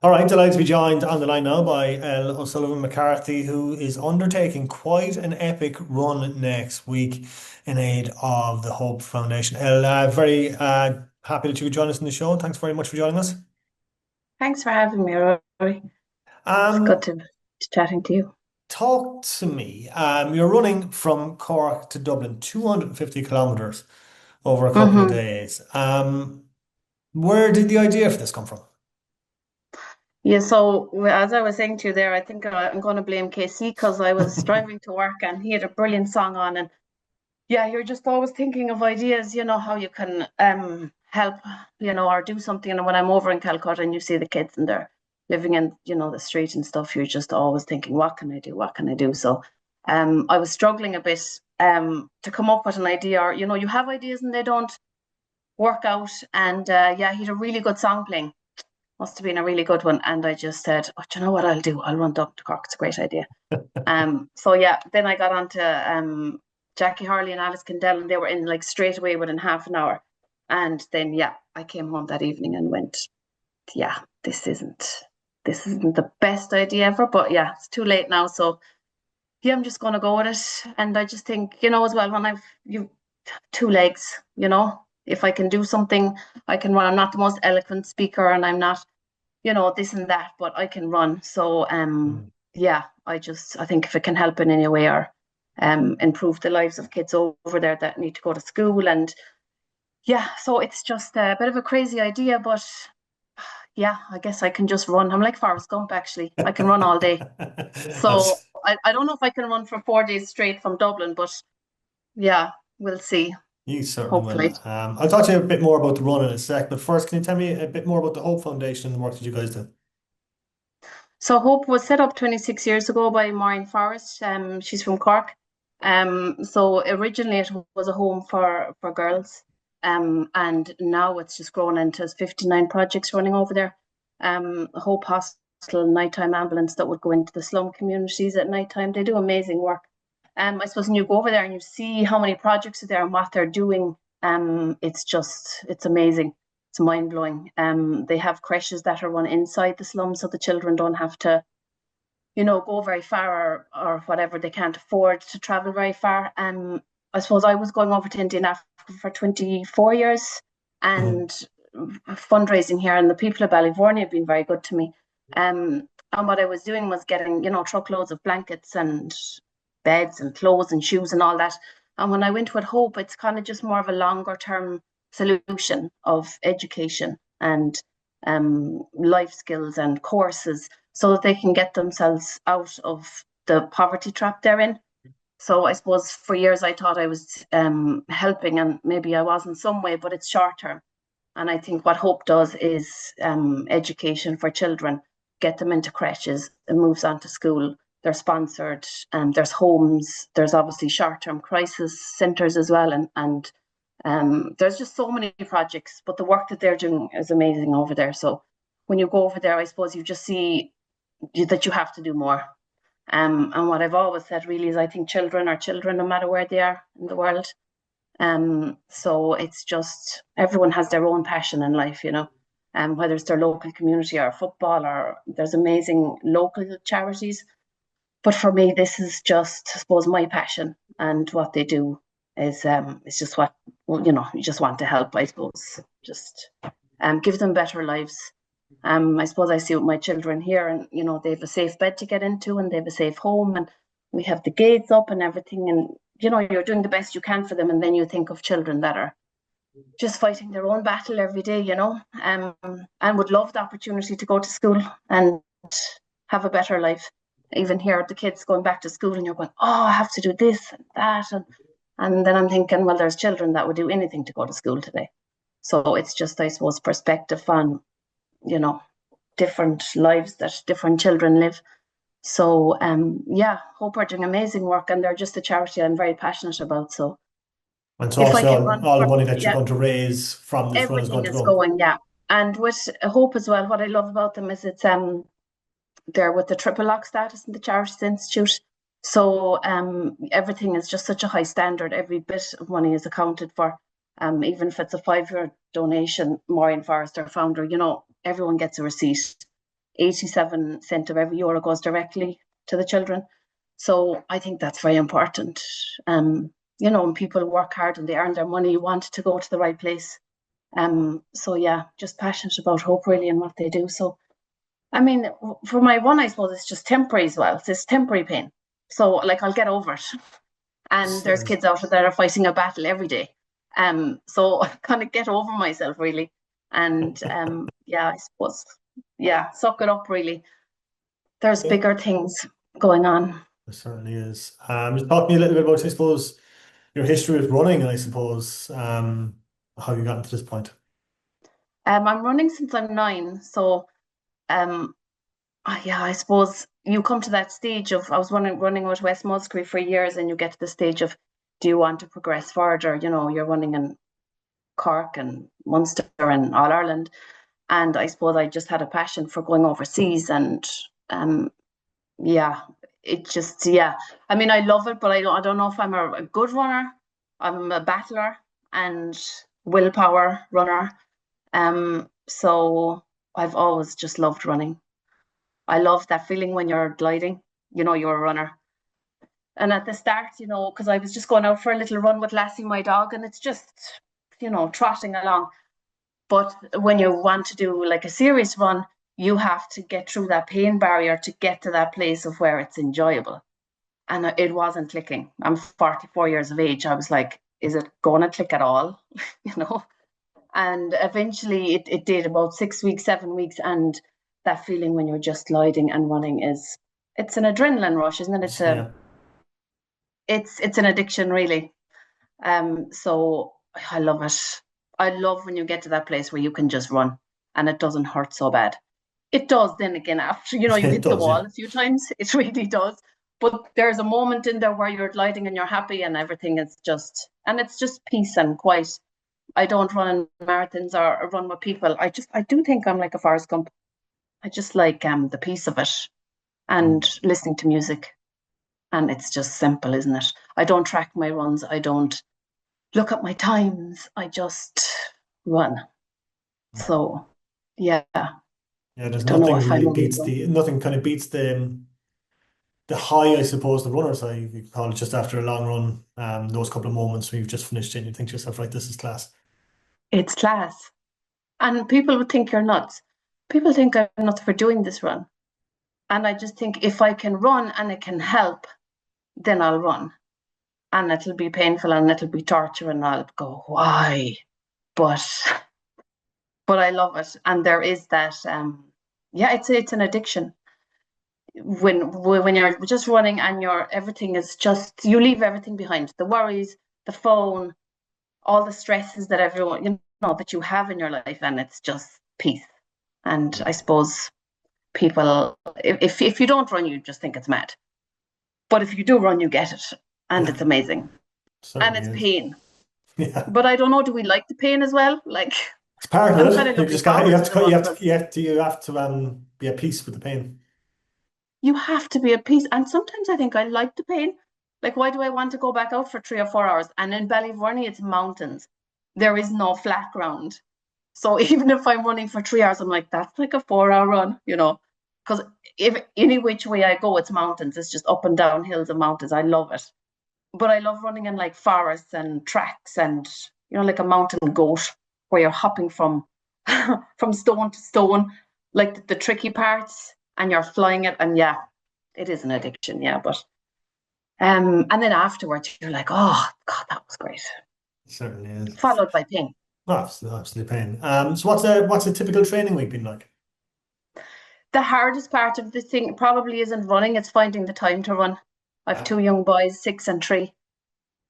All right, delighted to be joined on the line now by Elle O'Sullivan McCarthy, who is undertaking quite an epic run next week in aid of the Hope Foundation. Elle, very happy that you could join us in the show. Thanks very much for joining us. Thanks for having me, Rory. It's good Um, to chatting to you. Talk to me. You're running from Cork to Dublin, 250 kilometers over a couple of hmm days. Where did the idea for this come from? Yeah, so as I was saying to you there, I think I'm going to blame KC because I was driving to work and he had a brilliant song on, and yeah, you're just always thinking of ideas, how you can help, or do something. And when I'm over in Calcutta and you see the kids and they're living in, the street and stuff, you're just always thinking, what can I do? What can I do? So I was struggling a bit to come up with an idea, or you have ideas and they don't work out. And yeah, he had a really good song playing. Must have been a really good one. And I just said, oh, do you know what I'll do? I'll run Dublin to Cork. It's a great idea. So yeah, then I got on to Jackie Harley and Alice Kendall, and they were in like straight away within half an hour. And then yeah, I came home that evening and went, yeah, this isn't the best idea ever, but yeah, it's too late now. So yeah, I'm just gonna go with it. And I just think, as well, when you two legs, if I can do something, I can run. I'm not the most eloquent speaker and I'm not, this and that, but I can run. So yeah, I think if it can help in any way or improve the lives of kids over there that need to go to school. And yeah, so it's just a bit of a crazy idea, but yeah, I guess I can just run. I'm like Forrest Gump, actually. I can run all day. So That's I don't know if I can run for 4 days straight from Dublin, but yeah, we'll see. You certainly will. Hopefully. I'll talk to you a bit more about the run in a sec, but first, can you tell me a bit more about the Hope Foundation and the work that you guys do? So Hope was set up 26 years ago by Maureen Forrest. She's from Cork. So originally it was a home for girls. And now it's just grown into 59 projects running over there. Hope Hospital, nighttime ambulance that would go into the slum communities at nighttime. They do amazing work. I suppose when you go over there and you see how many projects are there and what they're doing, it's amazing. It's mind blowing. They have creches that are run inside the slums, so the children don't have to, go very far or whatever. They can't afford to travel very far. I suppose I was going over to India and Africa for 24 years Mhm. and fundraising here, and the people of Ballyvorney have been very good to me. And what I was doing was getting, truckloads of blankets and beds and clothes and shoes and all that. And when I went with Hope, it's kind of just more of a longer term solution of education and life skills and courses so that they can get themselves out of the poverty trap they're in. So I suppose for years I thought I was helping, and maybe I was in some way, but it's short term. And I think what Hope does is education for children, get them into creches and moves on to school. They're sponsored, and there's homes. There's obviously short-term crisis centres as well, and there's just so many projects. But the work that they're doing is amazing over there. So when you go over there, I suppose you just see that you have to do more. And what I've always said really is I think children are children no matter where they are in the world. So it's just everyone has their own passion in life, whether it's their local community or football, or there's amazing local charities. But for me, this is just, I suppose, my passion, and what they do is it's just what, well, you just want to help, I suppose, just give them better lives. I suppose I see with my children here, and they have a safe bed to get into, and they have a safe home, and we have the gates up and everything, and you're doing the best you can for them, and then you think of children that are just fighting their own battle every day, and would love the opportunity to go to school and have a better life. Even here, the kids going back to school, and you're going, oh, I have to do this and that, and then I'm thinking, well, there's children that would do anything to go to school today. So it's just, I suppose, perspective on you know different lives that different children live. So yeah, Hope are doing amazing work, and they're just a charity I'm very passionate about. So And so if I obviously can run all the for, money that you're yeah, going to raise from this run is everything going to is go. going, yeah. And with Hope as well, what I love about them is it's they're with the triple lock status in the Charities Institute. So everything is just such a high standard. Every bit of money is accounted for. Even if it's a 5 year donation, Maureen Forrester, founder, everyone gets a receipt. 87 cents of every euro goes directly to the children. So I think that's very important. When people work hard and they earn their money, you want to go to the right place. So yeah, just passionate about hope really and what they do. So I mean, for my one, I suppose it's just temporary as well. It's temporary pain. So like I'll get over it. And there's So, kids out there are fighting a battle every day. So I kind of get over myself really. And yeah, I suppose, yeah, suck it up really. There's yeah, bigger things going on. it certainly is. Just talk to me a little bit about, I suppose, your history with running, I suppose, how you got to this point. I'm running since I'm 9. So um, yeah, I suppose you come to that stage of I was running with West Musgrave for years, and you get to the stage of do you want to progress further? You're running in Cork and Munster and All Ireland, and I suppose I just had a passion for going overseas, and um, yeah, it just yeah. I mean, I love it, but I don't know if I'm a good runner. I'm a battler and willpower runner. So I've always just loved running. I love that feeling when you're gliding, you're a runner. And at the start, because I was just going out for a little run with Lassie, my dog, and it's just, trotting along. But when you want to do like a serious run, you have to get through that pain barrier to get to that place of where it's enjoyable. And it wasn't clicking. I'm 44 years of age. I was like, is it going to click at all? you know? And eventually it did about 6 weeks, 7 weeks. And that feeling when you're just gliding and running it's an adrenaline rush, isn't it? Yeah. It's an addiction really. So I love it. I love when you get to that place where you can just run and it doesn't hurt so bad. It does then again after, you It hit the does, yeah. wall a few times. It really does. But there's a moment in there where you're gliding and you're happy and everything is and it's just peace and quiet. I don't run in marathons or run with people. I do think I'm like a Forrest Gump. I just like the peace of it and Mm. listening to music. And it's just simple, isn't it? I don't track my runs. I don't look at my times. I just run. So yeah, I Yeah, there's don't know nothing if I'm really a good beats one. nothing kind of beats the high, I suppose, the runner's high, you could call it, just after a long run, those couple of moments when you've just finished it and you think to yourself, right, this is class. It's class. And people would think you're nuts. People think I'm nuts for doing this run. And I just think if I can run and it can help, then I'll run. And it'll be painful and it'll be torture and I'll go, why? But I love it. And there is that yeah, it's an addiction. When you're just running and everything is just you leave everything behind. The worries, the phone, all the stresses that everyone that you have in your life, and it's just peace. And Yeah, I suppose people, if you don't run, you just think it's mad. But if you do run, you get it, and yeah, it's amazing, and certainly it's is. pain. Yeah, But I don't know, do we like the pain as well? Like it's part of I'm kind of it. You looking just got, you forward have to to, the you run have to, because be at peace with the pain. you have to be at peace. And sometimes I think I like the pain. Like, why do I want to go back out for 3 or 4 hours? And in Ballyvorney, it's mountains. There is no flat ground. So even if I'm running for 3 hours, I'm like, that's like a 4 hour run. Because if any which way I go, it's mountains. It's just up and down hills and mountains. I love it. But I love running in like forests and tracks and, like a mountain goat where you're hopping from from stone to stone, like the tricky parts, and you're flying it. And yeah, it is an addiction. Yeah. But, and then afterwards, you're like, oh, God, that was great. It certainly is. Followed by pain. Oh, absolutely pain. So what's a typical training week been like? The hardest part of the thing probably isn't running, it's finding the time to run. I've Yeah. two young boys, 6 and 3,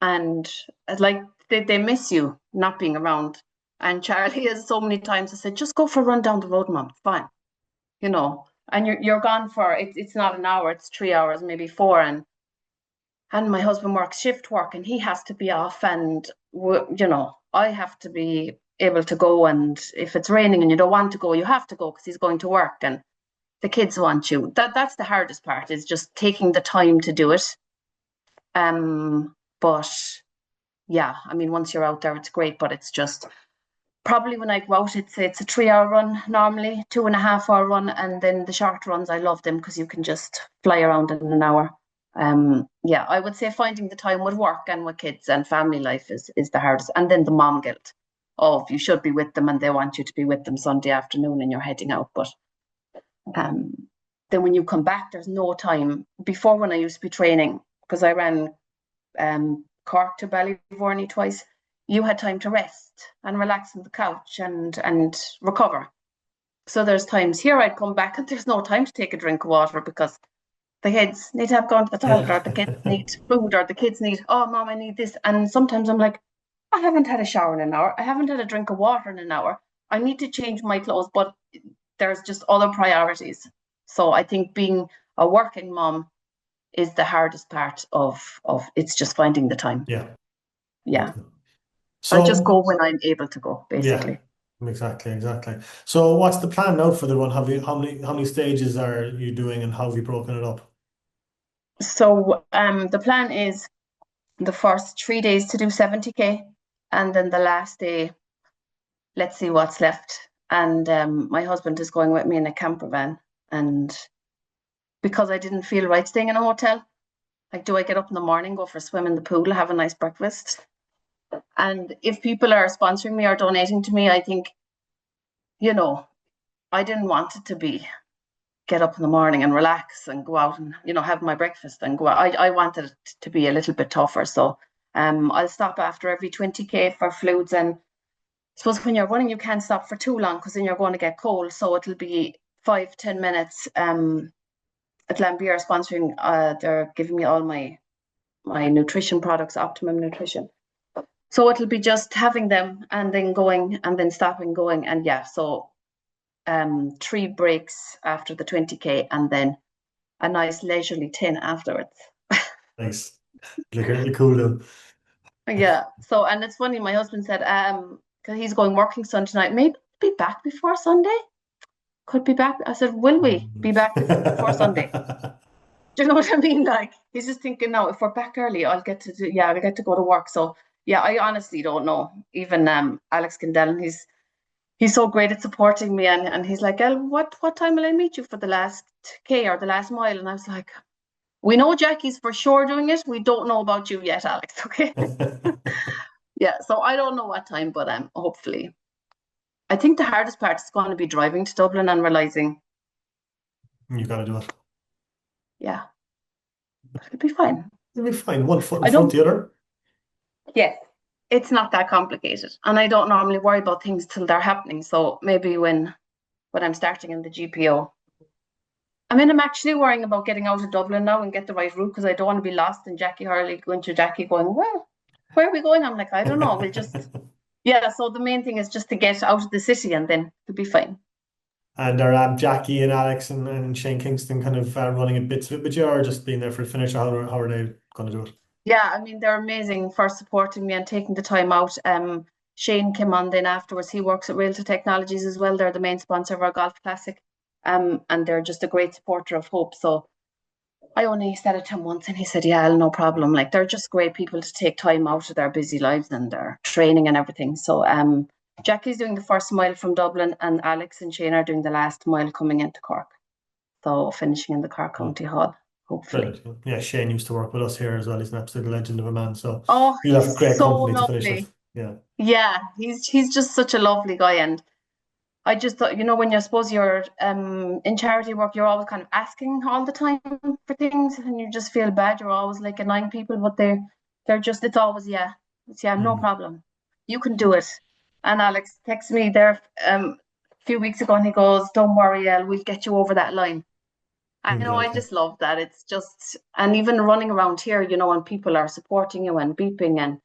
and like they miss you not being around. And Charlie has so many times I said, just go for a run down the road, Mum. It's fine. And you're gone for it's not an hour, it's 3 hours, maybe four. And my husband works shift work and he has to be off, and I have to be able to go, and if it's raining and you don't want to go, you have to go because he's going to work, and the kids want you. That's the hardest part, is just taking the time to do it. But yeah, I mean, once you're out there, it's great, but it's just probably when I go out, it's a 3 hour run normally, 2.5 hour run, and then the short runs, I love them because you can just fly around in an hour. Yeah, I would say finding the time with work and with kids and family life is the hardest, and then the mom guilt of you should be with them and they want you to be with them Sunday afternoon and you're heading out, but um, then when you come back, there's no time. Before when I used to be training, because I ran Cork to Ballyvorney twice, you had time to rest and relax on the couch and recover. So there's times here I'd come back and there's no time to take a drink of water because the kids need to have gone to the toilet or the kids Yeah. need food or the kids need, oh, mom, I need this. And sometimes I'm like, I haven't had a shower in an hour. I haven't had a drink of water in an hour. I need to change my clothes, but there's just other priorities. So I think being a working mom is the hardest part of it's just finding the time. Yeah. Yeah. I just So go when I'm able to go, yeah, basically. exactly. So what's the plan now for the run? How many stages are you doing and how have you broken it up? So the plan is the first 3 days to do 70K, and then the last day, let's see what's left. And my husband is going with me in a camper van. And because I didn't feel right staying in a hotel, like, do I get up in the morning, go for a swim in the pool, have a nice breakfast? And if people are sponsoring me or donating to me, I think, you know, I didn't want it to be get up in the morning and relax and go out and, have my breakfast and go out. I wanted it to be a little bit tougher. So I'll stop after every 20K for fluids. And I suppose when you're running, you can't stop for too long because then you're going to get cold. So it'll be 5, 10 minutes. At Lambier sponsoring, they're giving me all my nutrition products, Optimum Nutrition. So it'll be just having them and then going and then stopping going. And yeah, so 3 breaks after the 20K and then a nice leisurely 10 afterwards. Nice. Like cool then. Yeah. So, and it's funny, my husband said, because he's going working Sunday night, maybe be back before Sunday. Could be back. I said, will we Mm. be back before Sunday? Do you know what I mean? Like, he's just thinking, no, if we're back early, I'll get to do, yeah, I'll get to go to work. So yeah, I honestly don't know. Even Alex Kendellen, he's so great at supporting me, and he's like, El, what time will I meet you for the last K or the last mile? And I was like, we know Jackie's for sure doing it. We don't know about you yet, Alex. Okay. Yeah. So I don't know what time, but hopefully. I think the hardest part is going to be driving to Dublin and realizing, You gotta do it. yeah, it'll be fine. You'll be fine. One foot in I front don't, of the other. yes, it's not that complicated. And I don't normally worry about things till they're happening. So maybe when I'm starting in the GPO, I'm actually worrying about getting out of Dublin now and get the right route because I don't want to be lost and Jackie Hurley going to Jackie going, well, where are we going? I'm like, I don't know. We'll just, yeah. So the main thing is just to get out of the city and then it'll be fine. And are Jackie and Alex and Shane Kingston kind of running a bits of it with you or just being there for the finish? How are they going to do it? Yeah, I mean, they're amazing for supporting me and taking the time out. Shane came on then afterwards. He works at Realty Technologies as well. They're the main sponsor of our Golf Classic. And they're just a great supporter of Hope. So I only said it to him once and he said, yeah, no problem. Like, they're just great people to take time out of their busy lives and their training and everything. So Jackie's doing the first mile from Dublin and Alex and Shane are doing the last mile coming into Cork. So finishing in the Cork Cool. County Hall, hopefully. Brilliant. Yeah, Shane used to work with us here as well. He's an absolute legend of a man. So Oh, you'll have he's great so company to finish lovely. with. Yeah. Yeah, he's just such a lovely guy. And I just thought, when you're suppose you're in charity work, you're always kind of asking all the time for things and you just feel bad. You're always like annoying people, but they're just it's always It's no Mm. problem. You can do it. And Alex texted me there a few weeks ago and he goes, don't worry, Elle, we'll get you over that line. I know, I Exactly. just love that. It's just, and even running around here, and people are supporting you and beeping. And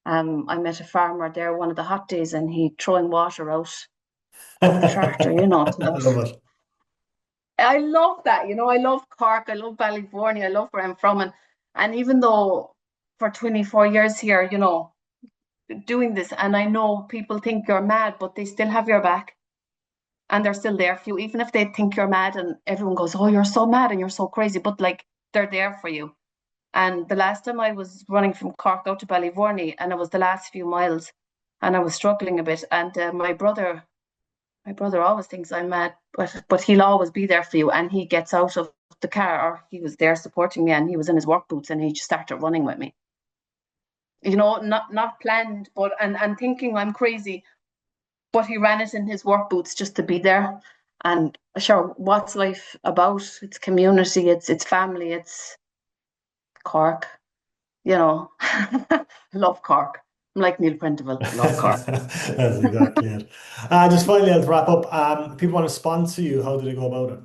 I met a farmer there one of the hot days and he throwing water out of the tractor, I love it. I love that, I love Cork, I love Ballyvorney, I love where I'm from. And even though for 24 years here, doing this, and I know people think you're mad, but they still have your back and they're still there for you, even if they think you're mad and everyone goes, oh, you're so mad and you're so crazy, but like they're there for you. And the last time I was running from Cork out to Ballyvorney and it was the last few miles, and I was struggling a bit. And my brother always thinks I'm mad, but he'll always be there for you. And he gets out of the car, or he was there supporting me, and he was in his work boots, and he just started running with me. Not planned, but and thinking I'm crazy, but he ran it in his work boots just to be there. And sure, what's life about? It's community, it's family, it's Cork. You know, love Cork. I'm like Neil Prendeville, love Cork. That's exactly it. Just finally, to wrap up, people want to sponsor you. How do they go about it?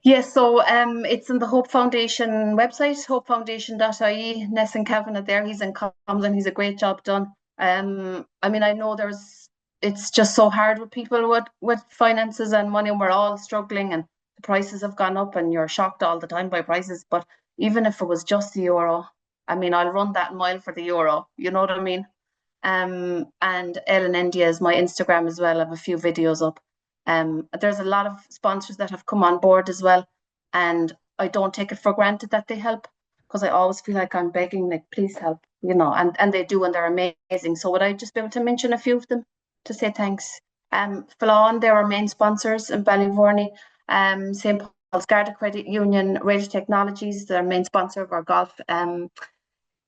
Yes, so it's in the Hope Foundation website, hopefoundation.ie. Nessun Kavanagh there, he's in comms and he's a great job done. I mean, I know it's just so hard with people with finances and money, and we're all struggling, and the prices have gone up, and you're shocked all the time by prices. But even if it was just the euro, I mean, I'll run that mile for the euro. You know what I mean? And Ellen India is my Instagram as well. I have a few videos up. There's a lot of sponsors that have come on board as well, and I don't take it for granted that they help, because I always feel like I'm begging, like, please help, and they do, and they're amazing. So would I just be able to mention a few of them to say thanks? Fallon, they're our main sponsors in Ballyvorney. St. Paul's Garda Credit Union, Radio Technologies, their main sponsor of our golf.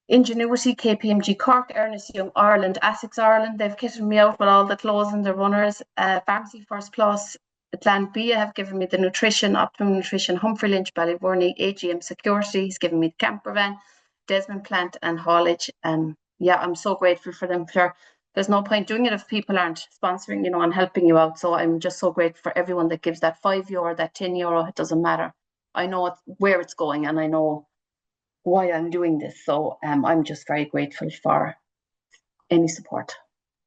Ingenuity, KPMG Cork, Ernest Young Ireland, Essex Ireland, they've kitted me out with all the clothes and the runners. Pharmacy First Plus, Atlant B have given me the nutrition, Optimum Nutrition, Humphrey Lynch, Ballyvorney, AGM Security, he's given me the camper van, Desmond Plant and Haulage. Yeah, I'm so grateful for them. There's no point doing it if people aren't sponsoring, and helping you out. So I'm just so grateful for everyone that gives that €5, that €10, it doesn't matter. I know where it's going, and I know why I'm doing this. So I'm just very grateful for any support.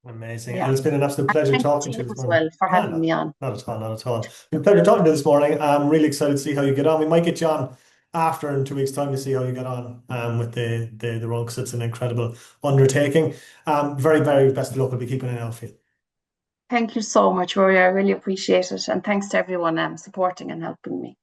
Amazing. And Yeah. it's been an absolute And pleasure thank talking to you you this as morning. well for Ah, having no, me on. not at all, not at all. It's been a pleasure talking to you this morning. I'm really excited to see how you get on. We might get you on after in 2 weeks' time to see how you get on with the run, because it's an incredible undertaking. Very, very best of luck. We'll be keeping an eye out for you. Thank you so much, Rory. I really appreciate it. And thanks to everyone supporting and helping me.